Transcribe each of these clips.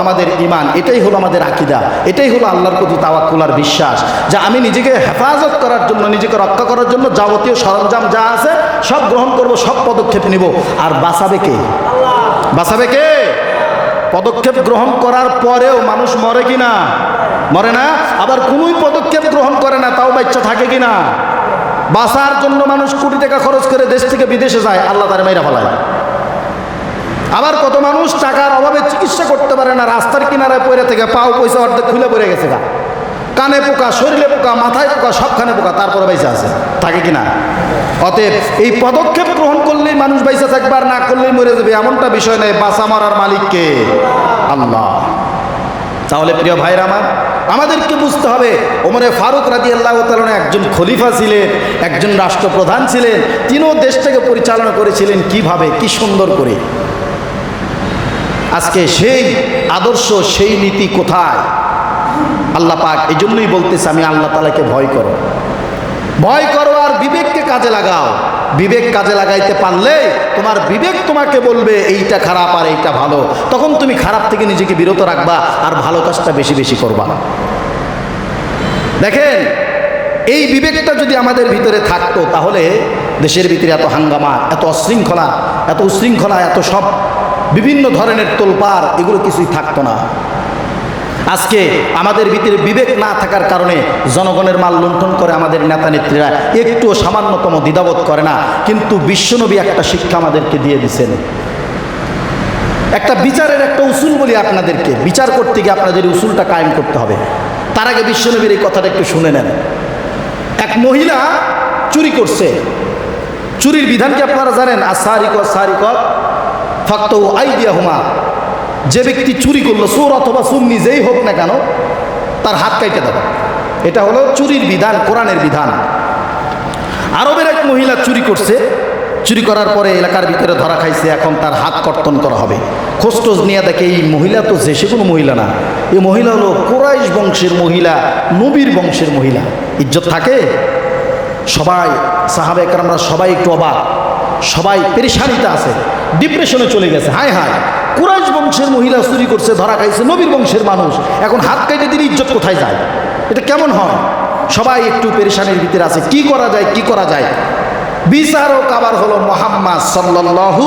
আমাদের ঈমান, এটাই হলো আমাদের আকীদা, এটাই হলো আল্লাহর প্রতি তাওয়াক্কুল আর বিশ্বাস, যে আমি নিজেকে হেফাজত করার জন্য, নিজেকে রক্ষা করার জন্য যাবতীয় সরঞ্জাম যা আছে সব গ্রহণ করব, সব পদক্ষেপ নিব। আর বাঁচাবে কে? বাঁচাবে কে? পদক্ষেপ গ্রহণ করার পরেও মানুষ মরে কিনা? মরে না। আবার কোনোই পদক্ষেপ গ্রহণ করে না, তাও বাচ্চা থাকে কিনা? বাঁচার জন্য মানুষ কোটি টাকা খরচ করে দেশ থেকে বিদেশে যায়, আল্লাহ তারে মাইরা ফেলায়। আবার কত মানুষ টাকার অভাবে চিকিৎসা করতে পারে না, রাস্তার কিনারায় পড়ে থেকে পাও পয়সা অর্ধেক খুলে পড়ে গেছে, গা কানে পোকা, শরীরে পোকা, মাথায় পোকা, সবখানে পোকা, তারপরে বাইসা আছে, থাকে কিনা? অতএব এই পদক্ষেপ গ্রহণ করলেই মানুষ বাইসা থাকবে, আর না করলেই মরে যাবে, এমনটা বিষয় নেই। বাঁচা মরার মালিককে আল্লাহ। তাহলে প্রিয় ভাইরা আমার, আমাদেরকে বুঝতে হবে ওমরে ফারুক রাদিয়াল্লাহু তাআলা একজন খলিফা ছিলেন, একজন রাষ্ট্রপ্রধান ছিলেন, তিনিও দেশটাকে পরিচালনা করেছিলেন কিভাবে, কি সুন্দর করে। আজকে সেই আদর্শ, সেই নীতি কোথায়? আল্লাহ পাক এই জন্যই বলতেছে, আমি আল্লাহ তাআলাকে ভয় করো, ভয় করো আর বিবেককে কাজে লাগাও। বিবেক কাজে লাগাইতে পারলে তোমার বিবেক তোমাকে বলবে এইটা খারাপ আর এইটা ভালো, তখন তুমি খারাপ থেকে নিজেকে বিরত রাখবা আর ভালো কাজটা বেশি বেশি করবা। দেখেন, এই বিবেকটা যদি আমাদের ভিতরে থাকতো, তাহলে দেশের ভিতরে এত হাঙ্গামা, এত অশৃঙ্খলা, এত উশৃঙ্খলা, এত সব বিভিন্ন ধরনের তোলপাড়, এগুলো কিছুই থাকতো না। আজকে আমাদের ভিতরে বিবেক না থাকার কারণে জনগণের মাল লুণ্ঠন করে আমাদের নেতা নেত্রীরা, একটু সামান্যতম দ্বিধাবোধ করে না। কিন্তু বিশ্বনবী একটা শিক্ষা আমাদেরকে দিয়ে দিয়েছেন, একটা বিচারের একটা উসুল বলি আপনাদেরকে। বিচার করতে গিয়ে আপনাদের উসুলটা কায়েম করতে হবে। তার আগে বিশ্বনবীর এই কথাটা একটু শুনে নেন। এক মহিলা চুরি করছে, চুরির বিধান কি আপনারা জানেন? আসারিক সারিক ফাক্তু আইদিয়াহুমা, যে ব্যক্তি চুরি করলো, চোর অথবা চোর নিজেই হোক না কেন, তার হাত কাইটে দেবে। এটা হলো চুরির বিধান, কোরআনের বিধান। আরবের এক মহিলা চুরি করছে, চুরি করার পরে এলাকার ভিতরে ধরা খাইছে, এখন তার হাত কর্তন করা হবে। খোঁজটোজ নিয়ে দেখে এই মহিলা তো যে সে কোনো মহিলা না, এই মহিলা হলো কুরাইশ বংশের মহিলা, নবীর বংশের মহিলা। ইজ্জত থাকে? সবাই সাহাবা একরামরা সবাই একটু অবাক, সবাই পেরেশানিতে আছে, ডিপ্রেশনে চলে গেছে। হায় হায়, কুরাইশ বংশের মহিলা চুরি করছে, ধরা খাইছে, নবীর বংশের মানুষ, এখন হাত কেটে দিলে ইজ্জত কোথায় যায়? এটা কেমন হয়? সবাই একটু পেরেশানির ভিতরে আছে, কি করা যায়, কি করা যায়? বিচারক আবার হলো মুহাম্মদ সাল্লাল্লাহু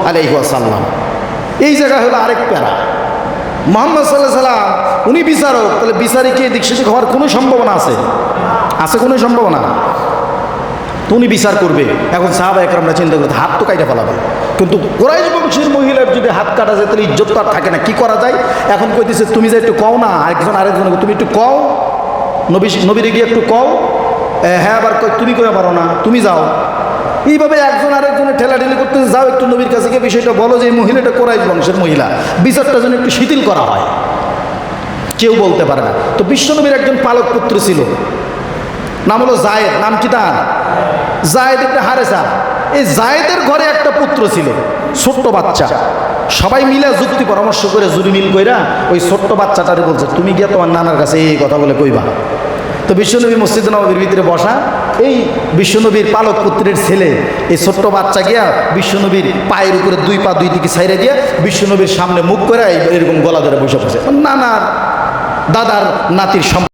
আলাইহি ওয়াসাল্লাম। এই জায়গা হলো আরেক প্যারা। মুহাম্মদ সাল্লাল্লাহু আলাইহি ওয়াসাল্লাম উনি বিচারক, তাহলে বিচারিকে এদিক সেদিক হওয়ার কোনো সম্ভাবনা আছে? আছে কোনো সম্ভাবনা? তো উনি বিচার করবে। এখন সাহাবা একরামরা চিন্তা করতে, হাত তো কাইটা ফেলাবে, কিন্তু কুরাইশ বংশের মহিলার যদি হাত কাটা যায় তাহলে ইজ্জত তো আর থাকে না, কি করা যায়? এখন কইতেছে, তুমি যে একটু কও না, আরেকজন তুমি একটু কও, নবীরে গিয়ে একটু কও। হ্যাঁ, আবার তুমি কইয়া পারো না, তুমি যাও। এইভাবে একজন আরেকজনের ঠেলাঠেলি করতে, যাও একটু নবীর কাছে গিয়ে বিষয়টা বলো যে এই মহিলাটা কুরাইশ বংশের মহিলা, বিচারটা যেন একটু শিথিল করা হয়। কেউ বলতে পারে না। তো বিশ্বনবীর একজন পালক পুত্র ছিল, নাম হলো জায়েদ। নাম কি তার? জায়েদ ইবনে হারেসা। এই জায়েদের ঘরে একটা পুত্র ছিল, ছোট্ট বাচ্চা। সবাই মিলে যুক্তি পরামর্শ করে, জুরি মিল কইরা ওই ছোট্ট বাচ্চাটারে বলছে, তুমি গিয়ে তোমার নানার কাছে এই কথা বলে কইবা। তো বিশ্বনবী মসজিদ নববীর ভিতরে বসা, এই বিশ্বনবীর পালক পুত্রের ছেলে এই ছোট্ট বাচ্চা গিয়া বিশ্বনবীর পায়ের উপরে দুই পা দুই দিকে ছাইড়ে দিয়ে বিশ্বনবীর সামনে মুখ করে এরকম গলা ধরে বসে বসে, নানার দাদার নাতির সম্পর্ক